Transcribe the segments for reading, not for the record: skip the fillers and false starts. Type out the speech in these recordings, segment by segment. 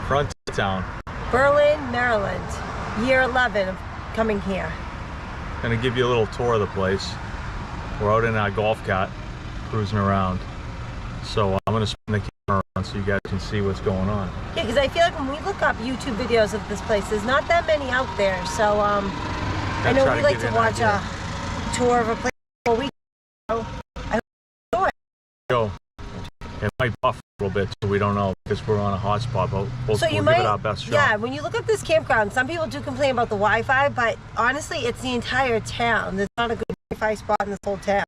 Frontiertown. Berlin, Maryland. Year 11 of coming here. Gonna give you a little tour of the place. We're out in our golf cart, cruising around. So I'm gonna spin the camera around so you guys can see what's going on. Yeah, because I feel like when we look up YouTube videos of this place, there's not that many out there. So I know we like to watch a tour of a place for a week. So I hope you enjoy. It might buff a little bit, so we don't know because we're on a hotspot, but we'll give it our best shot. Yeah, when you look up this campground, some people do complain about the Wi-Fi, but honestly, it's the entire town. There's not a good Wi-Fi spot in this whole town.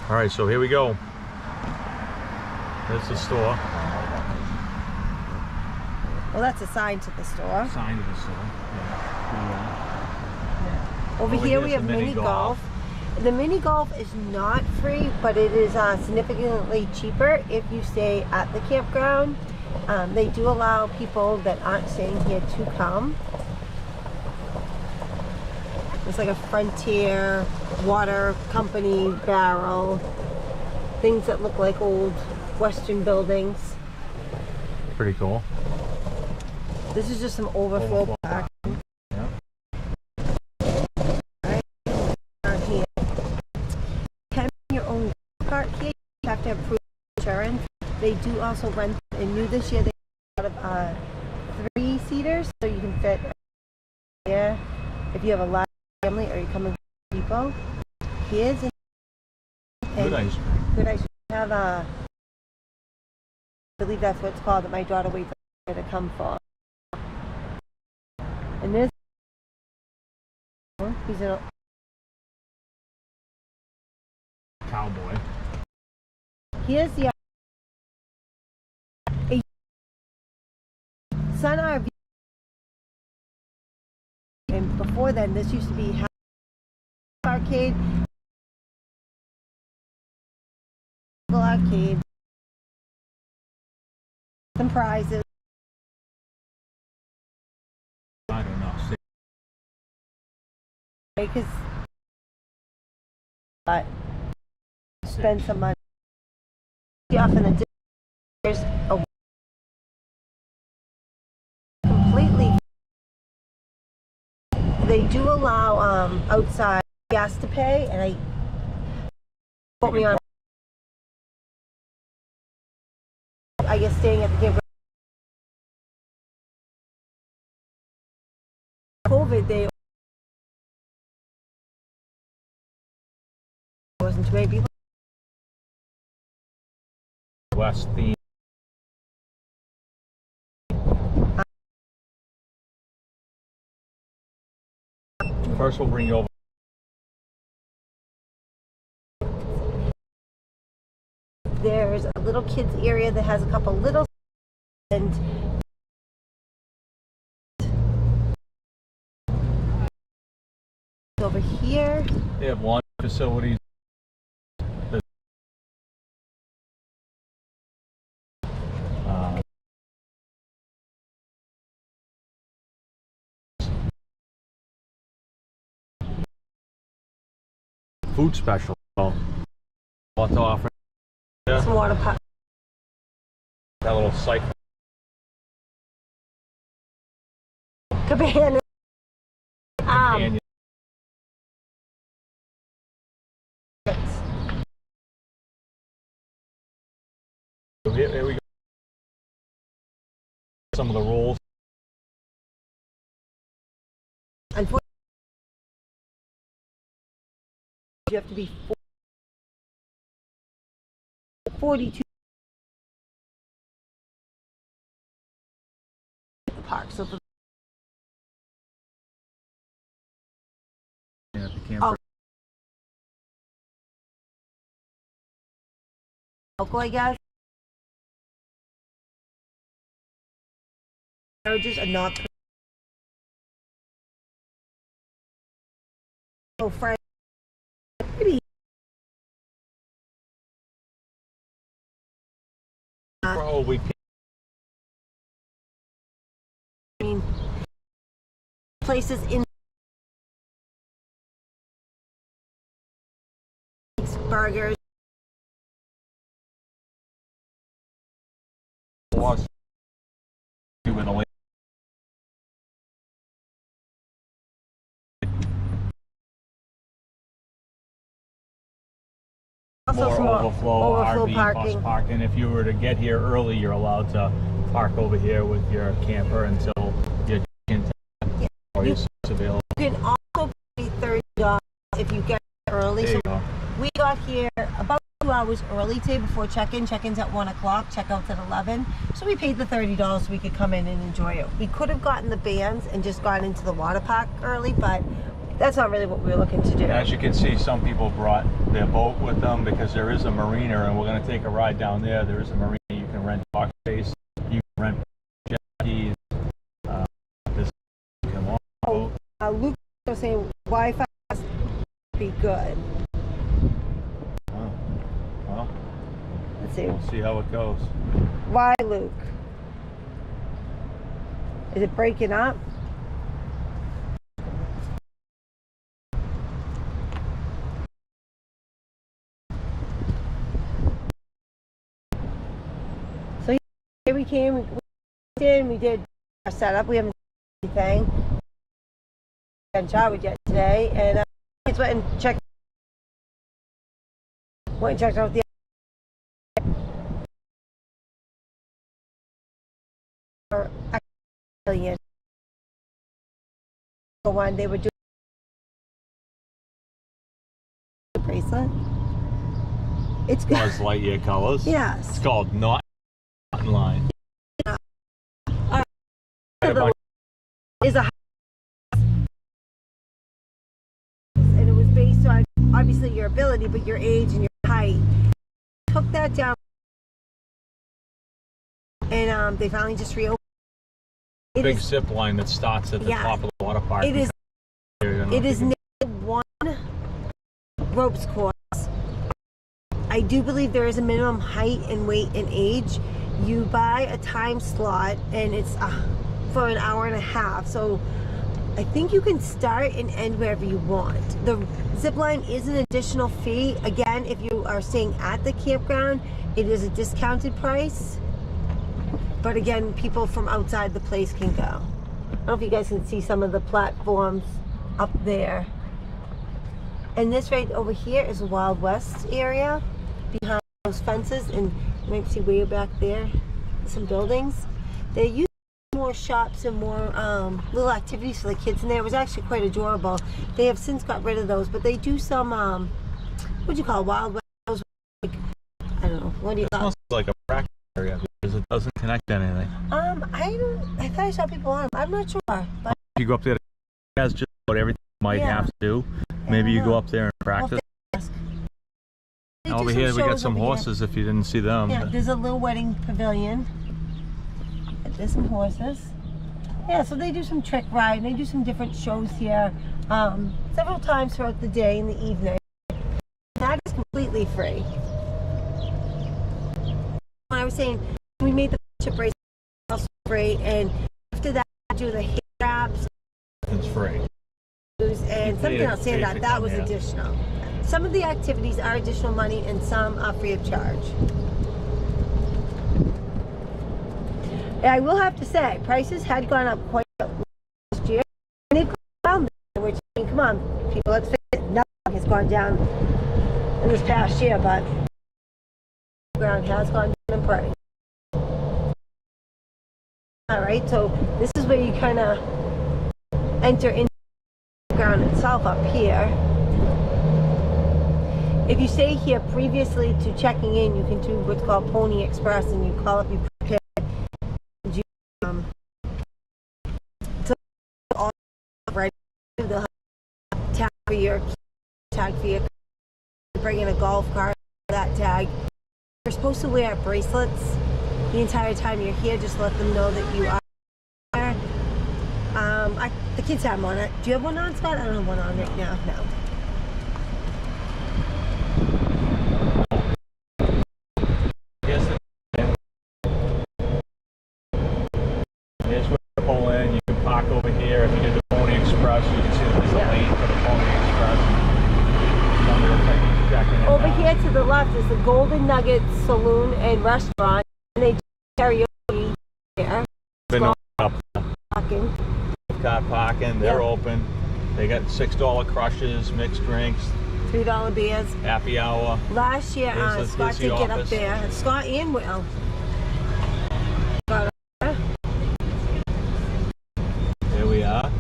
All right, so here we go. There's the store. Well, that's a sign to the store. Sign to the store. Yeah. Over here we have mini golf. The mini golf is not free, but it is significantly cheaper if you stay at the campground. They do allow people that aren't staying here to come. It's like a Frontier water company barrel. Things that look like old Western buildings. Pretty cool. This is just some overflow parking. You have to have proof of insurance. They do also rent, and new this year they have a lot of 3-seaters, so you can fit here if you have a large family or you're coming with people. Here's good ice cream. Good ice cream. We have I believe that's what it's called, that my daughter waits to come for. And this, he's a cowboy. Here's the Sun RV, and before then this used to be arcade, some prizes. I don't know. Because spend some money. Off in the there's a completely. They do allow outside gas to pay, and I quote me on. I guess staying at the campground. COVID, they wasn't too many people. West theme. First we'll bring you over. There's a little kids area that has a couple little, and over here They have laundry facilities. Food special. A lot to offer. Yeah. some water pop. That little cycle. Cabana. Here we go. Some of the rules. Unfortunately, you have to be 42 at the park. So the local, I guess. Marriages are not so friends. Probably. I mean, places in burgers. Also more some overflow RV parking. bus parking. If you were to get here early, you're allowed to park over here with your camper until your check-in time or your seat's available. You can also pay $30 if you get early. There you go. We got here about 2 hours early today before check-in. Check-in's at 1 o'clock, check-out's at 11. So we paid the $30 so we could come in and enjoy it. We could have gotten the bands and just gone into the water park early, but that's not really what we were looking to do. As you can see, some people brought their boat with them because there is a marina, and we're going to take a ride down there. There is a marina. You can rent dock space. You can rent jet skis. This you can walk boat. Luke was saying Wi-Fi must be good. Well, Let's see. we'll see how it goes. Why, Luke? Is it breaking up? So here we came. We did our setup. We haven't done anything. And showered yet today, and just went and checked out the one they were doing the bracelet. It's good. Buzz Lightyear colors. Yes. It's called Not Line. Is a and it was based on obviously your ability, but your age and your height. Took that down, and they finally just reopened. Big zip line that starts at the top of the water park. It is. It is one ropes course. I do believe there is a minimum height and weight and age. You buy a time slot, and it's for an hour and a half. So I think you can start and end wherever you want. The zip line is an additional fee. Again, if you are staying at the campground, it is a discounted price. But again, people from outside the place can go. I don't know if you guys can see some of the platforms up there. And this right over here is the Wild West area behind those fences, and you might see way back there some buildings. They used more shops and more little activities for the kids in there. It was actually quite adorable. They have since got rid of those, but they do some what do you call it? Wild West? Like, I don't know. What do you call it? It's like a practice area because it doesn't connect to anything. I thought I saw people on them. I'm not sure. But If you go up there, it has just about everything you might have to do. Maybe you go up there and practice. Over here we got some horses if you didn't see them. Yeah, there's a little wedding pavilion. There's some horses. Yeah, so they do some trick riding. They do some different shows here several times throughout the day and the evening. That is completely free. When I was saying, we made the chip bracelet also free, and after that, do the hair wraps. It's free. And something else, saying that was additional. Some of the activities are additional money and some are free of charge. And I will have to say, prices had gone up quite a bit last year. And they've gone down, which, I mean, come on, people, let's face it, nothing has gone down in this past year, but the ground has gone down in price. Alright, so this is where you kind of enter into the ground itself up here. If you stay here previously to checking in, you can do what's called Pony Express, and you call up your prepared. You all right, they'll have tag for your bring in a golf cart, that tag. You're supposed to wear bracelets the entire time you're here. Just let them know that you are there. The kids have one on. Do you have one on, Scott? I don't have one on right now. No. Here's where you pull in. You can park over here. If you did the Pony Express, you can see that there's a lane for the Pony Express. Over here to the left is the Golden Nugget Saloon and Restaurant, and they do karaoke here. Car parking, they're open. They got $6 crushes, mixed drinks. $3 beers. Happy hour. Last year, Here's Scott the did get up office. there. Scott and Will. Got up there. There we are.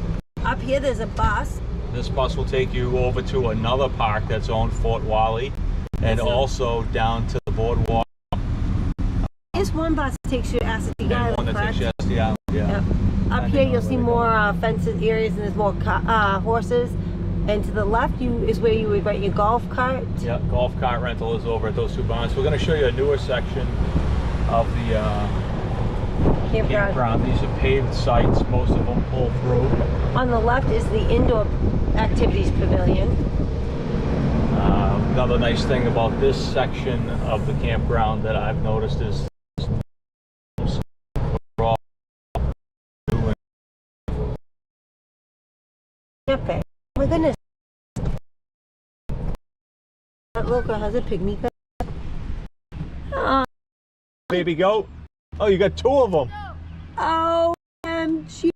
Up here, there's a bus. This bus will take you over to another park that's on Fort Wally, and also down to the boardwalk. This one bus takes you to Assateague And Island, one that takes correct? you to the island. Yeah. Yep. Up I here, know you'll where see they're more fenced areas, and there's more horses. And to the left, is where you would rent your golf cart. Yeah, golf cart rental is over at those two barns. We're going to show you a newer section of the campground. These are paved sites. Most of them pull through. On the left is the indoor activities pavilion. Another nice thing about this section of the campground that I've noticed is we're all doing. Camping. Oh my goodness. That little girl has a pygmy cut. Baby goat. Oh, you got two of them. OMG.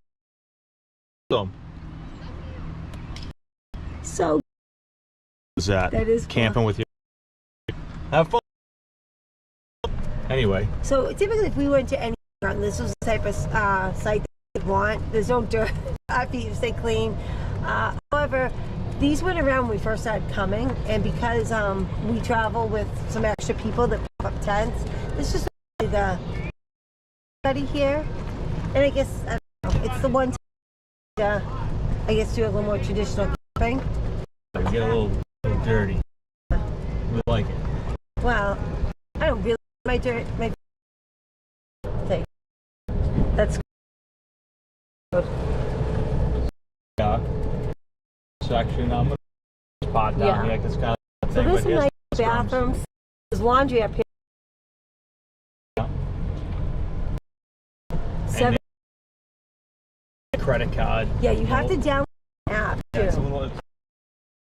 So Is that is camping with you? Have fun. Anyway, So typically, if we went to any campground, this was the type of site that you'd want. There's no dirt. Our feet stay clean. However, these went around when we first started coming, and because we travel with some extra people that put up tents, this is the study here. And I guess I don't know, it's the one to, I guess, do a little more traditional camping. we get a little dirty. We like it. Well, I don't really my dirt my thing. That's good. Yeah. Section. I'm gonna spot down Yeah. here because kind of So thing. there's But some here's nice the bathrooms. bathrooms. There's laundry up here. Yeah. 7 Credit card. Yeah, you have to download an app too. Yeah, it's a little.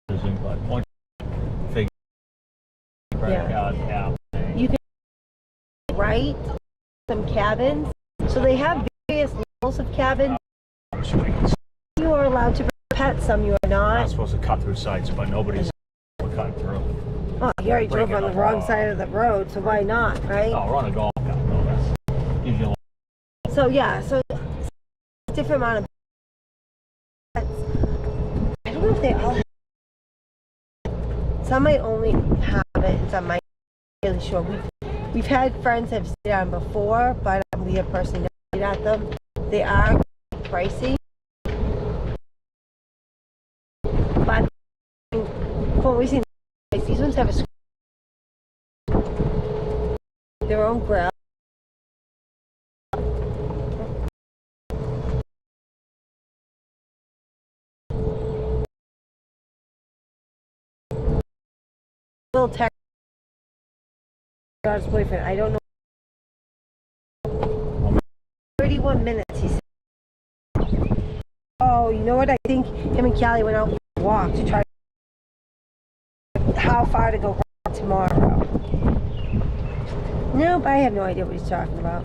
But one figure credit card app. You can write some cabins. So they have various levels of cabins. You are allowed to bring pets, some you are I'm not not. supposed to cut through sites, but nobody's cutting through. Oh, you already drove Breaking on the up wrong law. side of the road, so why not, right? Oh, we're on a golf cart. No, that's usually. So yeah, so different amount of pets. I don't know if they all. Some might only have it, and some might. I'm not really sure. We've had friends have stayed on before, but we have personally never stayed at them. They are pricey, but from what we've seen, these ones have their own grill. Little tech. God's boyfriend. I don't know. 31 minutes, he said. Oh, you know what? I think him and Callie went out for a walk to try how far to go tomorrow. Nope, I have no idea what he's talking about.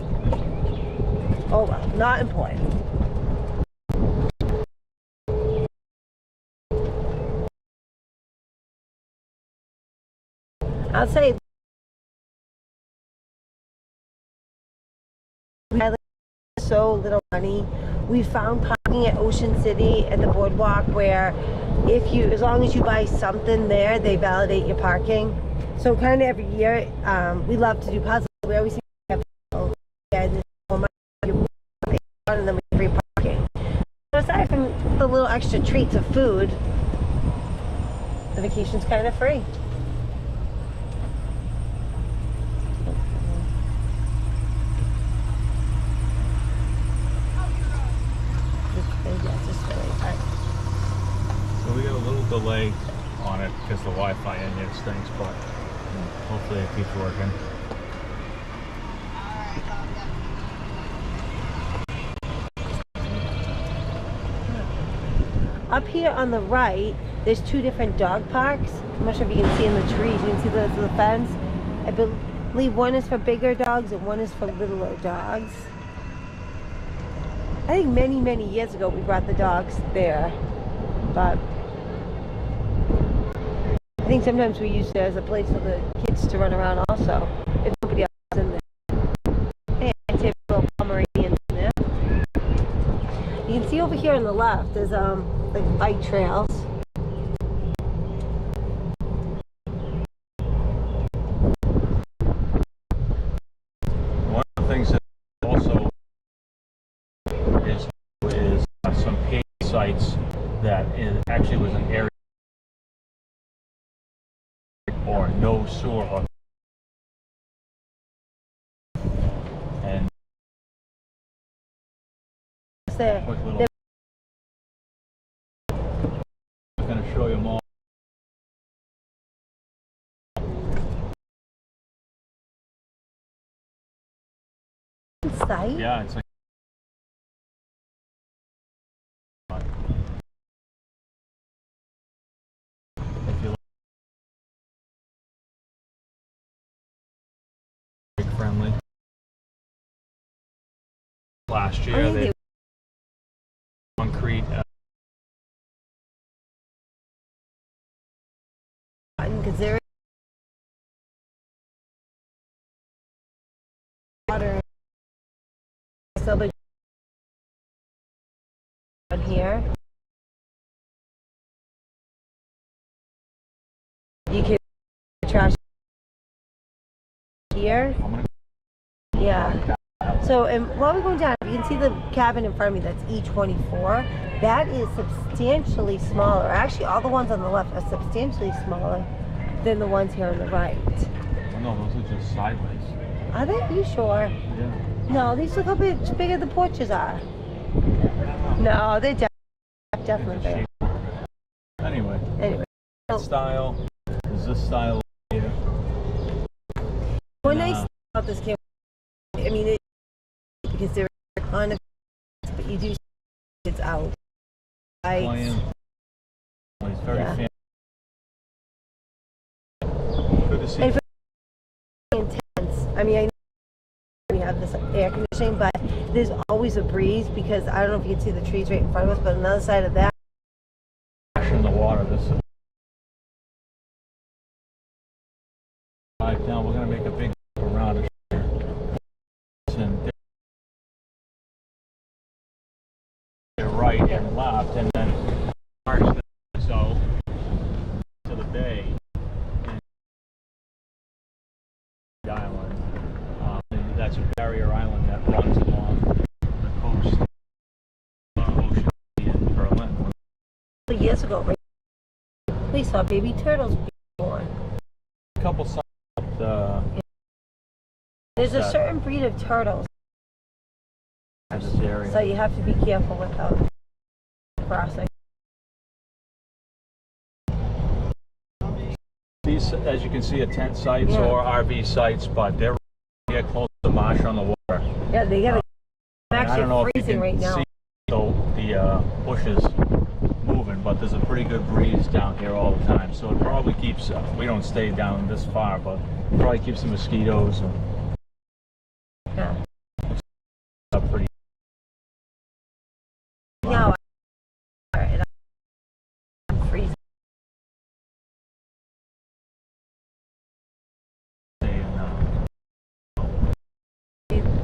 Oh well, not important. I'll say we had so little money. We found parking at Ocean City at the boardwalk where if you, as long as you buy something there, they validate your parking. So kind of every year, we love to do puzzles. We always seem to have puzzles. Yeah, and then we have free parking. So aside from the little extra treats of food, the vacation's kind of free. So we got a little delay on it because the Wi-Fi in here stinks, but hopefully it keeps working. Up here on the right, there's two different dog parks. I'm not sure if you can see in the trees. You can see the fence. I believe one is for bigger dogs and one is for littler dogs. I think many, many years ago we brought the dogs there, but I think sometimes we use it as a place for the kids to run around also, if nobody else is in there. Hey, I take a little Pomeranian in there. You can see over here on the left, there's like bike trails. One of the things that also is some paid sites that actually was an area or no sewer or and There. quick little I'm going to show you more. Site? Yeah, it's like if you look friendly. Last year they concrete because there is water so much on here. You can trash here. Yeah. So, and while we're going down, you can see the cabin in front of me that's E24. That is substantially smaller. Actually, all the ones on the left are substantially smaller than the ones here on the right. Oh, no, those are just sideways. Are they? Are you sure? Yeah. No, these look how bigger the porches are. No, they're definitely bigger. Anyway, that style is this style here. One nice thing about this camp, I mean, because there are a ton of, but you do see it's out. Playing. It's very Yeah. good to see. And intense. I mean, I know we have this air conditioning, but there's always a breeze because I don't know if you can see the trees right in front of us, but on the other side of that, In the water. This is down. We're gonna make a big around it here. And right and left, and then arch this out to the bay and the island. And that's a barrier island that runs along the coast, ocean in Berlin. years ago, right, we saw baby turtles being born. A couple sites. There's a certain breed of turtles, This area. so you have to be careful with crossing. These, as you can see, are tent sites Yeah. or RV sites, but they're right close to the marsh on the water. Yeah, they gotta. I'm And I don't know actually if you freezing can right now. see the bushes moving, but there's a pretty good breeze down here all the time. So it probably keeps, we don't stay down this far, but it probably keeps the mosquitoes and Yeah. pretty. No, I'm freezing.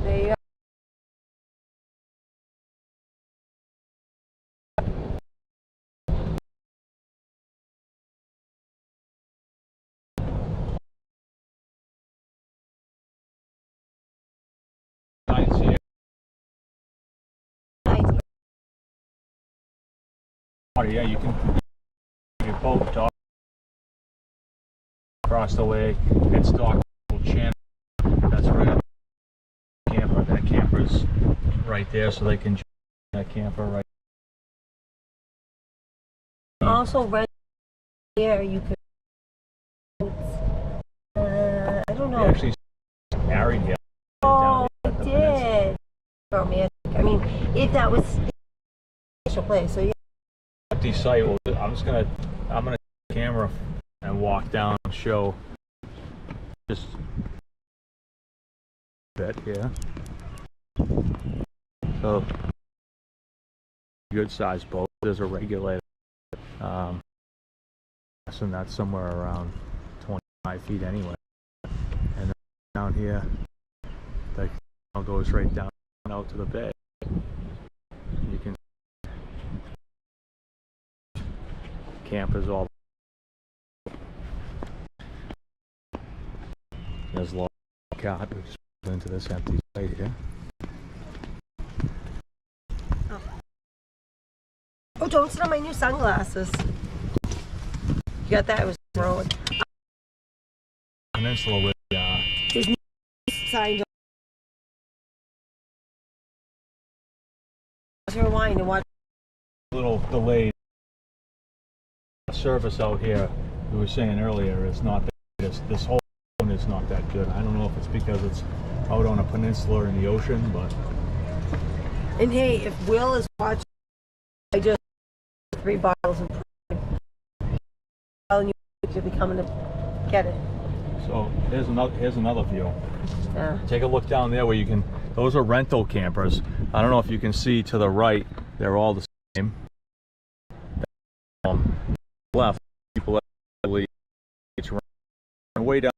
They are. Nights here. Nice. Yeah, you can your boat dock across the way. It's docked channel. That's right up the camper. That camper's right there, so they can join that camper right. Also, rent here you could. I don't They know. actually married here. Oh, down it here at the did. Romantic. I mean, if that was special place, so yeah. empty site. Well, I'm gonna take the camera and walk down and show just a bit here. So good sized boat. There's a regulator. guessing that's somewhere around 25 feet anyway. And then down here, the canal goes right down out to the bay. You can campers all. There's a lot of cart. We just went into this empty site here. Oh, don't sit on my new sunglasses. You got that? It was thrown. Peninsula with His signed on. Rewind and watch. a little delayed. Service out here, we were saying earlier, is not the greatest. This whole one is not that good. I don't know if it's because it's out on a peninsula or in the ocean, but. And hey, if Will is watching, I just 3 bottles of telling you to be coming to get it. So here's another view. Yeah. Take a look down there where you can. Those are rental campers. I don't know if you can see to the right. They're all the same. Left, people actually and way down.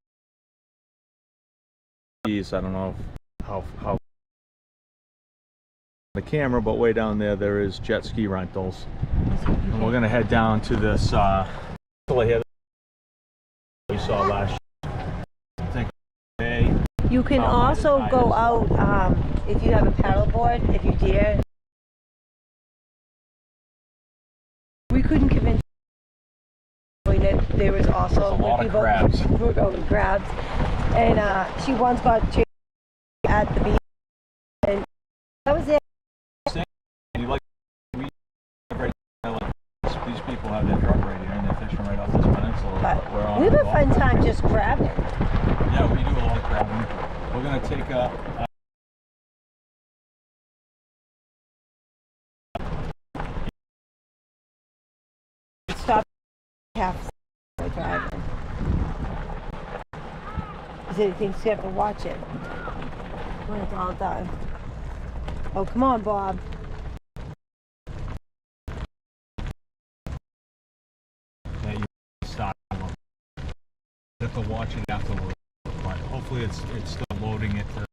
These I don't know how the camera, but way down there is jet ski rentals. And we're gonna head down to this here we saw last year. I think today. You can also go out if you have a paddleboard, if you dare. We couldn't convince that there was also a lot of crabs. We're going crabs, and she once got chased at the beach, and that was it. These people have their truck right here and they're fishing right off this peninsula. But we're on we have a fun time just crabbing. Yeah, we do a lot of crabbing. We're gonna take a Stop half driving. He said he thinks you have to watch it when it's all done. Oh, come on, Bob. that you stop. You have to watch it afterwards, but hopefully it's still loading it to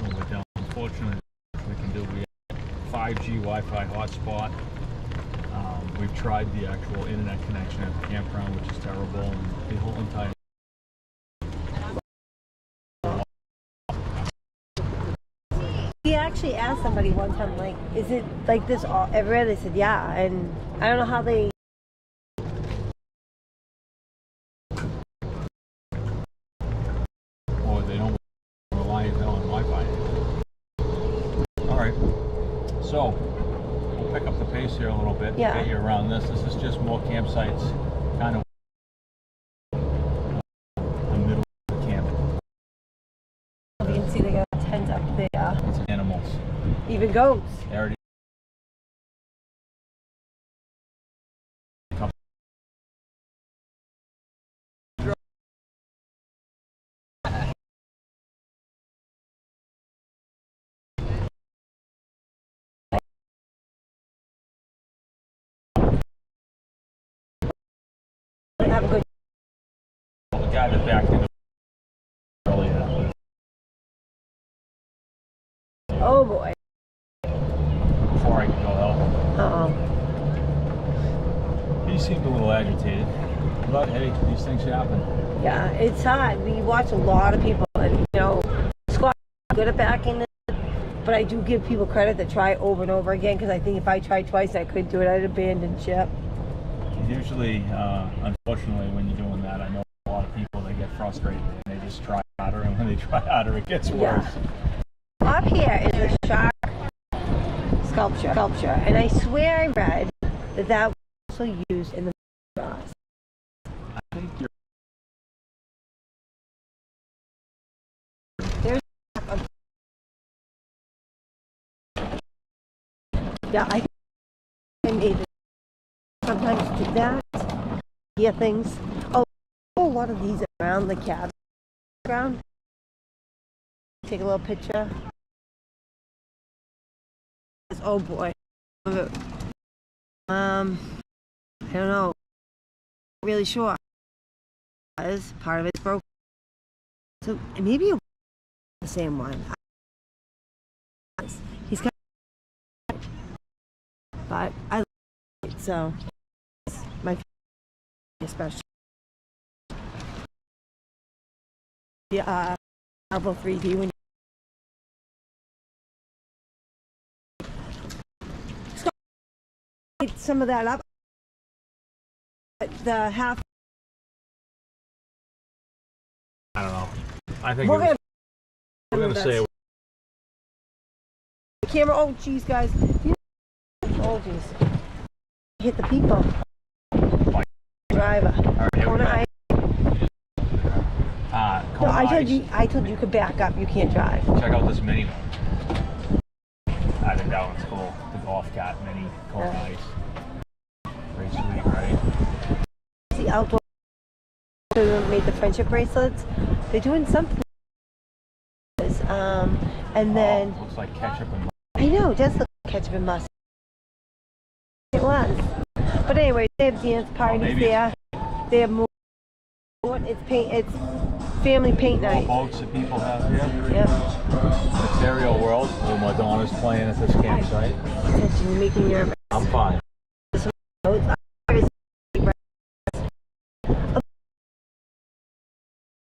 when we're done. Unfortunately, we can do we have 5G Wi-Fi hotspot. We've tried the actual internet connection at the campground, which is terrible, and the whole entire. We actually asked somebody one time, like, is it like this all everywhere? They said, yeah, and I don't know how they. Or they don't rely on Wi-Fi. All right, so we'll pick up the pace here a little bit. Yeah. Get you around this. This is just more campsites, kind of the middle of the camp. You can see they got a tent up there. It's animals. Even goats. They already. Have a good. The guy that backed into earlier. Oh boy. Before I could go help him. Uh-oh. He seemed a little agitated, but hey, these things happen. Yeah, it's hard. We watch a lot of people, and you know, Scott's good at backing it, but I do give people credit that try over and over again, because I think if I tried twice and I couldn't do it, I'd abandon ship. Usually, unfortunately, when you're doing that, I know a lot of people, they get frustrated and they just try harder, and when they try harder, it gets worse. Up here is a shark sculpture, and I swear I read that was also used in the cross. I think you're There's yeah, I made it. Sometimes do that. Hear things. Oh, a lot of these around the campground. Take a little picture. Oh boy. don't know. Really sure. Because part of it's broken. So maybe it was the same one. He's kind of, but I like it, so it's my favorite, especially. Yeah, Marvel 3D when you some of that up. The half. I don't know. I think We're gonna say it. The camera. Oh, jeez, guys. Oh, jeez. Hit the people. Driver. All right, here we go. No, I told you you could back up. You can't drive. Check out this mini one. I think that one's cool. The golf cat mini Cone Ice. Pretty sweet, right? The outdoor who made the friendship bracelets. They're doing something. And then looks like ketchup and I know, it does look like ketchup and mustard. It was. But anyway, they have dance parties there. They have more. It's paint. It's family paint night. Boats that people have here. Yep. Material World. Oh, Madonna's playing at this campsite. You're making me nervous. I'm fine.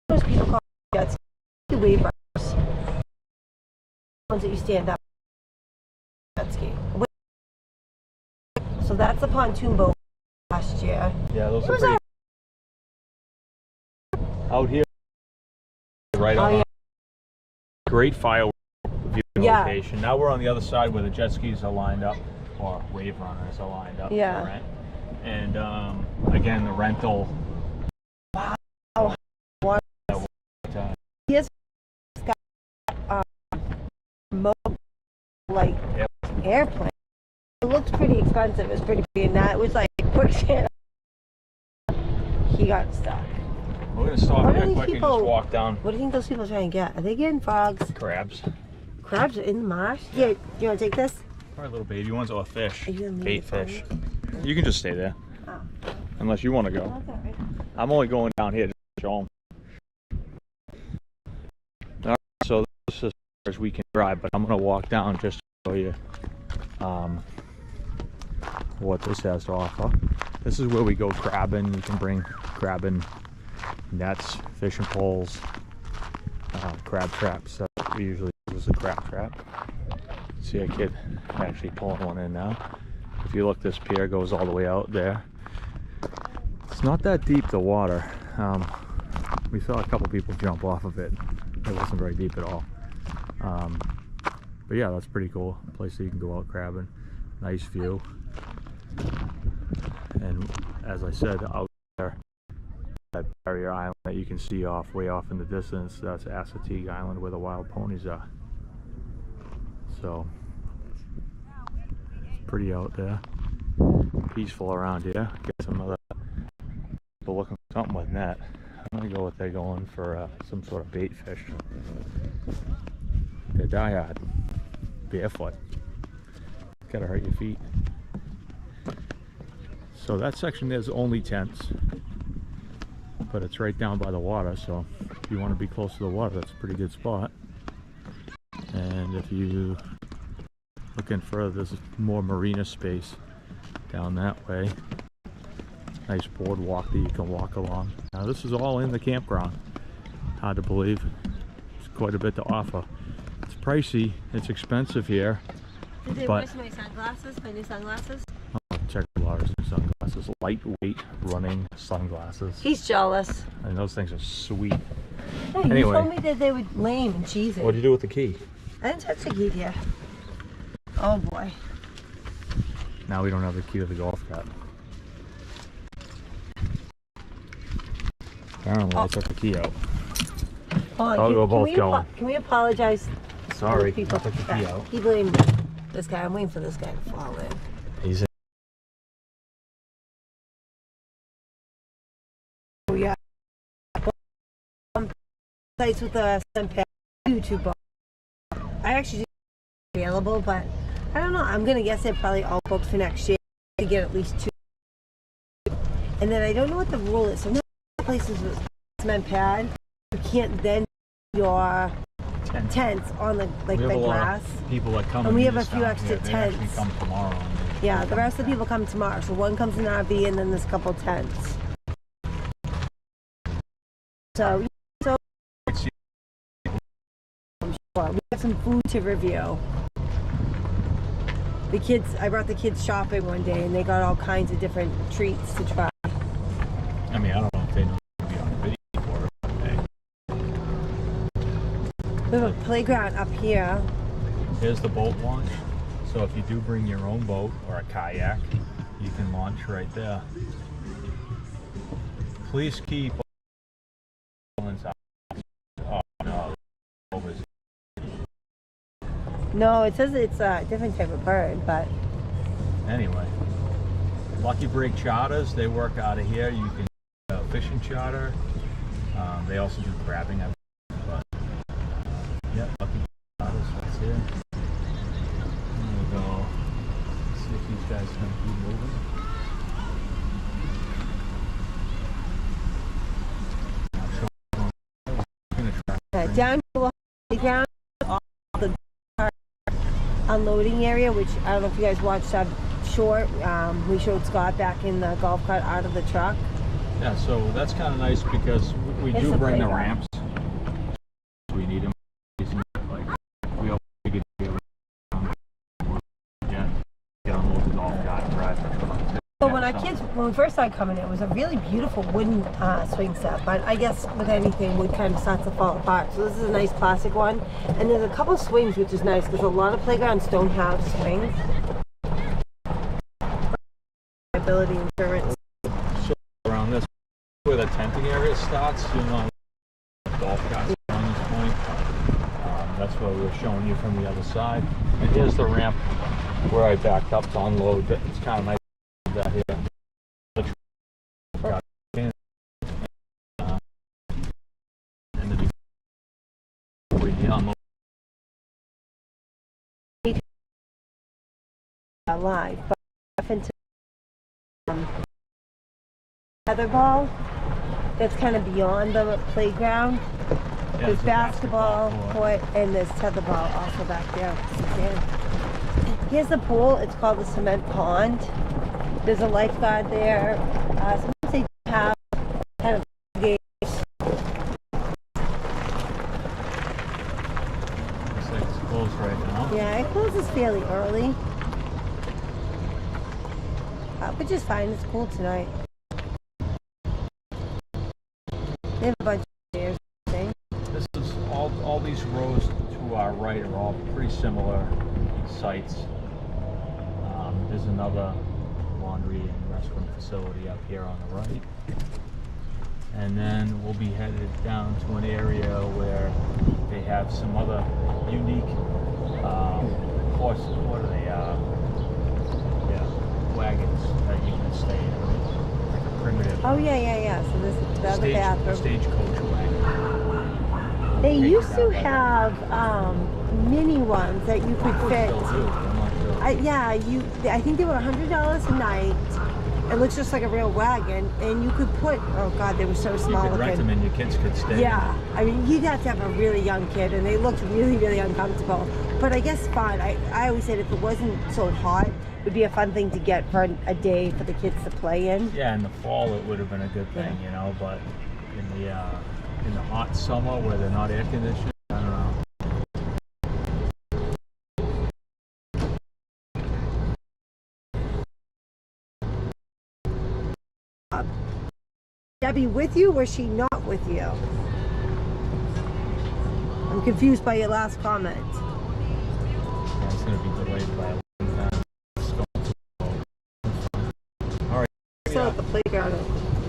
Most people call jets the waivers. Ones that you stand up. Jet ski. So that's a pontoon boat last year. Yeah, those are pretty. Out here, right on. Great fireworks view location. Now we're on the other side where the jet skis are lined up, or wave runners are lined up. Yeah. For rent. And again, the rental. Wow. Yes. Like airplane. It looked pretty expensive. It was pretty big, and that was like quick shit. He got stuck. We're gonna stop here quick and just walk down. What do you think those people are trying to get? Are they getting frogs? Crabs. Crabs are in the marsh? Yeah. Do you want to take this? Probably little baby ones or fish. Are you gonna leave Bait it for fish. me? You can just stay there. Oh. Unless you want to go. Okay. I'm only going down here to show them. Alright, so this is as far as we can drive, but I'm going to walk down just to show you what this has to offer. This is where we go crabbing. You can bring crabbing nets, fishing poles, crab traps. We usually use a crab trap. See a kid actually pulling one in now. If you look, this pier goes all the way out there. It's not that deep, the water. We saw a couple people jump off of it. It wasn't very deep at all. But yeah, that's pretty cool. A place that you can go out crabbing. Nice view. And as I said, out there, that barrier island that you can see way off in the distance, that's Assateague Island where the wild ponies are. So, it's pretty out there. Peaceful around here. Get some other people looking for something with net. I'm gonna go with they're going for some sort of bait fish. They're diehard. Barefoot. Gotta hurt your feet. So that section is only tents, but it's right down by the water, so if you want to be close to the water, that's a pretty good spot. And if you look in further, there's more marina space down that way. Nice boardwalk that you can walk along. Now this is all in the campground. Hard to believe. It's quite a bit to offer. It's pricey, it's expensive here. Did they but wash my sunglasses? My new sunglasses? oh, check Laura's new sunglasses. Lightweight running sunglasses. He's jealous. And those things are sweet. Hey, Anyway. you told me that they were lame and cheesy. What'd you do with the key? I didn't touch the key yet. Oh boy. Now we don't have the key to the golf cart. Apparently I took the key out. Hold on, We're both going. Can we apologize? Sorry, to people? I took the key out. He blamed this guy. I'm waiting for this guy to fall in. He's in. Oh yeah. Sites with the YouTube bar. I actually do available, but I don't know. I'm gonna guess they're probably all booked for next year to get at least 2. And then I don't know what the rule is. Sometimes places with cement pad, you can't then your tents on the We have the a lot grass. of people that come. And we in have a this few town extra here. They tents. actually come tomorrow. Yeah, the rest of the people come tomorrow. So one comes in RV and then there's a couple tents. So we have some food to review. The kids, I brought the kids shopping one day and they got all kinds of different treats to try. I mean, I don't know if they know to be on video for it. But hey. We have a playground up here. Here's the boat launch. So if you do bring your own boat or a kayak, you can launch right there. Please keep inside. Oh no. No, it says it's a different type of bird, but Anyway, Lucky Break Charters, they work out of here. You can fishing charter. They also do crabbing. But yeah, Lucky Charters, that's here. There we go. See if these guys can keep moving. down to the playground, all the unloading area, which I don't know if you guys watched that short. We showed Scott back in the golf cart out of the truck. Yeah, so that's kind of nice because we It's do a bring the playground. ramps. We need them. Like, we all get on the golf cart and drive the truck. So when we first started coming, it was a really beautiful wooden swing set, but I guess with anything, wood kind of starts to fall apart. So this is a nice plastic one, and there's a couple swings, which is nice because a lot of playgrounds don't have swings. Liability insurance. So around this, where the tenting area starts, you know, golf carts on this point. That's what we were showing you from the other side. And here's the ramp where I backed up to unload. It's kind of nice that here. Live, but into tetherball. That's kind of beyond the playground. Yeah, There's it's a basketball court and there's tetherball also back there. Here's the pool. It's called the Cement Pond. There's a lifeguard there. Sometimes they have kind of games. Looks like it's closed right now. Yeah, it closes fairly early. Which is fine. It's cool tonight. They have a bunch of chairs. This is all these rows to our right are all pretty similar sites. There's another laundry and restaurant facility up here on the right. And then we'll be headed down to an area where they have some other unique horses. What are they? Wagons that you can stay in, like a primitive. Oh yeah. So this is the other bathroom. Stagecoach wagon. They used to have mini ones that you could fit. Still do, I'm not sure. I think they were $100 a night. It looks just like a real wagon, and you could put. Oh God, they were so small You could rent them looking. and your kids could stay. Yeah, I mean, you'd have to have a really young kid, and they looked really, really uncomfortable. But I guess fine. I always said if it wasn't so hot, it would be a fun thing to get for a day for the kids to play in. Yeah, in the fall it would have been a good thing, you know. But in the hot summer where they're not air conditioned, I don't know. Debbie with you, or was she not with you? I'm confused by your last comment. Yeah, it's going to be delayed by a long time. All right. Still at the playground.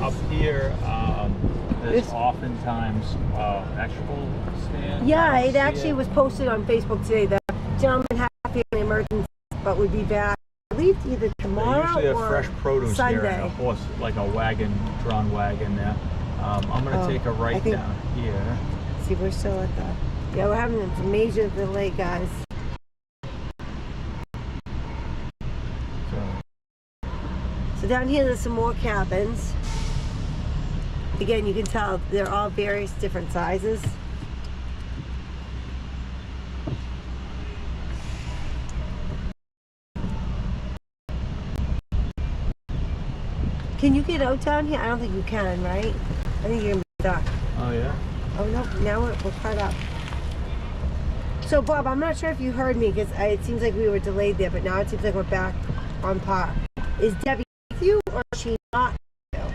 Up here, there's This- oftentimes vegetable stand. Yeah, it actually was posted on Facebook today. The gentleman had a family emergency, but would be back, I believe, either They tomorrow usually have or fresh produce here and a Sunday. horse, like a drawn wagon there. I'm going to take a right think- down here. See, we're still at the. Yeah, we're having a major delay, guys. So, So So down here there's some more cabins. Again, you can tell they're all various different sizes. Can you get out down here? I don't think you can, right? I think you're gonna be stuck. Oh yeah? Oh no, now we're caught up. So Bob, I'm not sure if you heard me because it seems like we were delayed there, but now it seems like we're back on par. Is Debbie with you or is she not with you?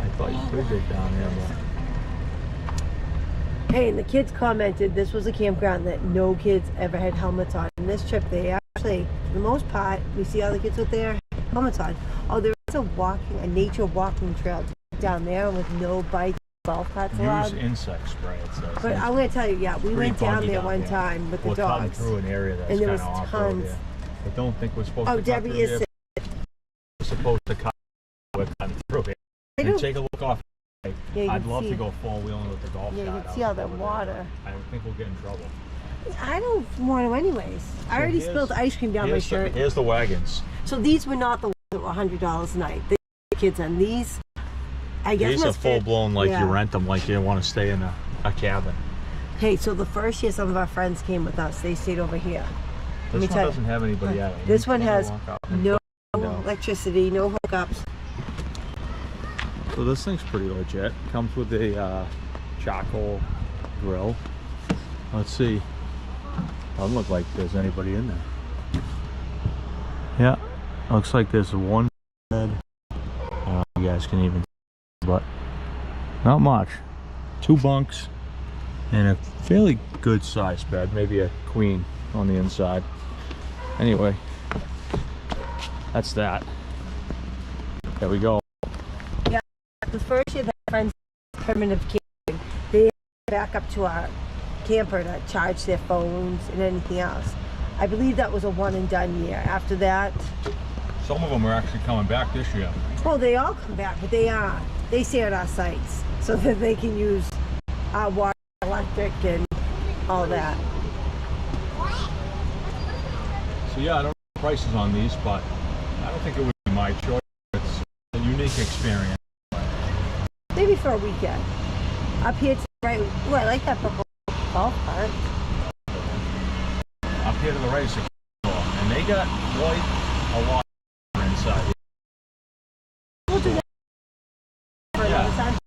I thought you could get down there, but... Hey, and the kids commented this was a campground that no kids ever had helmets on. In this trip, they actually, for the most part, we see all the kids with their helmets on. Oh, there is a nature walking trail down there with no bikes, golf carts allowed. Use insect spray, it says. But I'm going to tell you, yeah, we went down buggy there down one there. time with the We're cutting dogs. through an area that's And there kind was of off-road tons. here. I don't think we're supposed Oh, to cut Debbie through is here. sick. We're supposed to cut. We're cutting through here. I And don't- take a look off. Yeah, you I'd can love see. to go four-wheeling with the golf Yeah, you cart can see out all that over there, water. but I think we'll get in trouble. I don't want to anyways. I already here's- spilled ice cream down my shirt. Here's the wagons. So these were not the ones that were $100 a night. The kids on these, I guess. These are must fit- full-blown, like yeah. you rent them, like you want to stay in a cabin. Hey, so the first year some of our friends came with us. They stayed over here. Let me This one tell you. doesn't have anybody at it. This You one can't has walk out and no put it down. electricity, no hookups. So this thing's pretty legit. Comes with a charcoal grill. Let's see. Doesn't look like there's anybody in there. Yeah, looks like there's one bed. You guys can even, but not much. 2 bunks and a fairly good sized bed, maybe a queen on the inside. Anyway, that's that. There we go. The first year that friends permanent camping, they back up to our camper to charge their phones and anything else. I believe that was a one and done year. After that, Some of them are actually coming back this year. well, they all come back, but they stay at our sites so that they can use our water, electric, and all that. So yeah, I don't know the prices on these, but I don't think it would be my choice. It's a unique experience. Maybe for a weekend. Up here to the right, ooh, I like that purple golf cart. Up here to the right is a store, and they got quite a lot inside. We'll do that for another Yeah. time.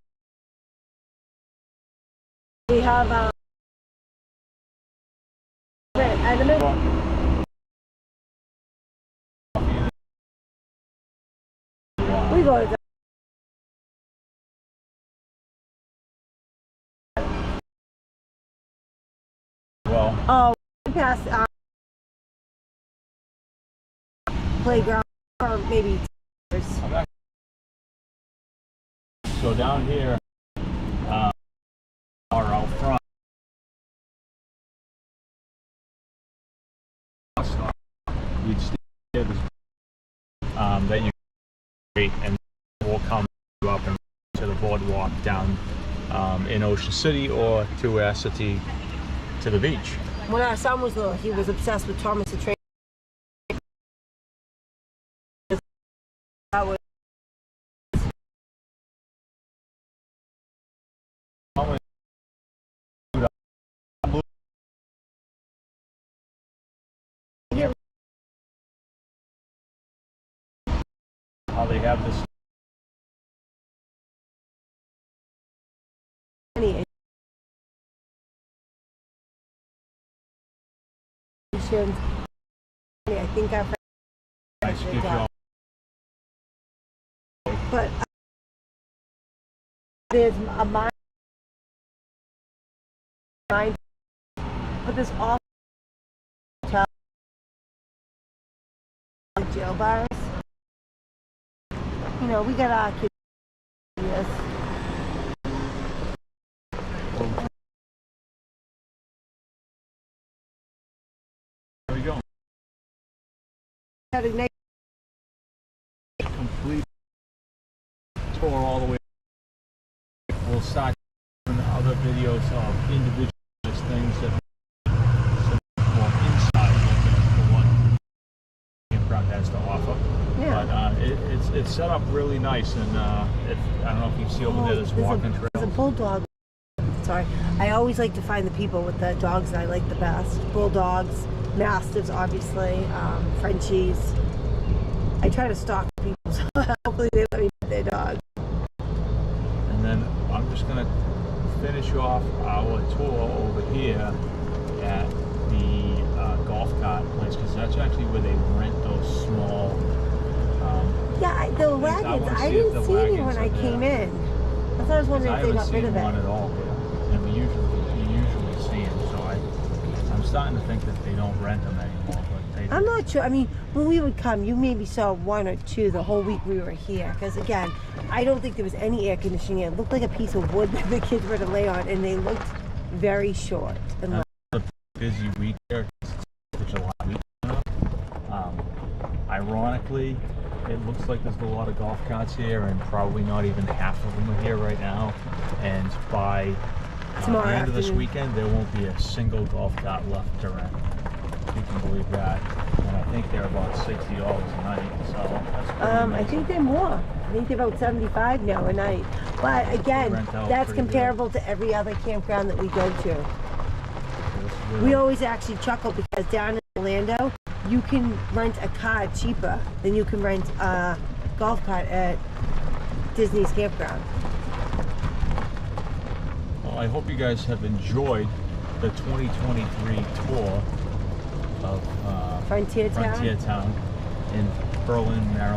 We have we go to Well, oh we pass playground or maybe I'm not. So down here, or out front, you'd stay there, that you wait, and we'll come up and to the boardwalk down in Ocean City or to Assateague to the beach. when our son was little, he was obsessed with Thomas the Train. That was How they have this. funny. I think our Nice, friends gives you all- but there's a mind, but there's also jail bars. You know, we got our kids. Yes. There we go. Had a nice Complete tour all the way. We'll start doing other videos of individual things that some more it's set up really nice, and if, I don't know if you see over there, there's walking trails. There's a bulldog. Sorry, I always like to find the people with the dogs that I like the best. Bulldogs, mastiffs, obviously, Frenchies. I try to stalk people, so hopefully they let me pet their dog. And then I'm just gonna finish off our tour over here at the golf cart place, because that's actually where they rent those small. Yeah, the wagons. I didn't see any when I came in. I thought I was wondering if they got rid of I haven't seen one it. at all here, and you usually see them. So I'm starting to think that they don't rent them anymore. But they I'm not sure. I mean, when we would come, you maybe saw one or two the whole week we were here. Because again, I don't think there was any air conditioning. It looked like a piece of wood that the kids were to lay on, and they looked very short. And a busy week here. It's July week coming up. Ironically, it looks like there's a lot of golf carts here, and probably not even half of them are here right now. And by the end of this weekend, there won't be a single golf cart left to rent. If you can believe that. And I think they're about $60 a night. So that's pretty I amazing. think they're more. I think they're about $75 now a night. But again, rent out that's pretty comparable to every other campground that we go to. So this is really- We always actually chuckle because down in Orlando, you can rent a car cheaper than you can rent a golf cart at Disney's campground. Well, I hope you guys have enjoyed the 2023 tour of Frontiertown. Frontiertown in Berlin, Maryland.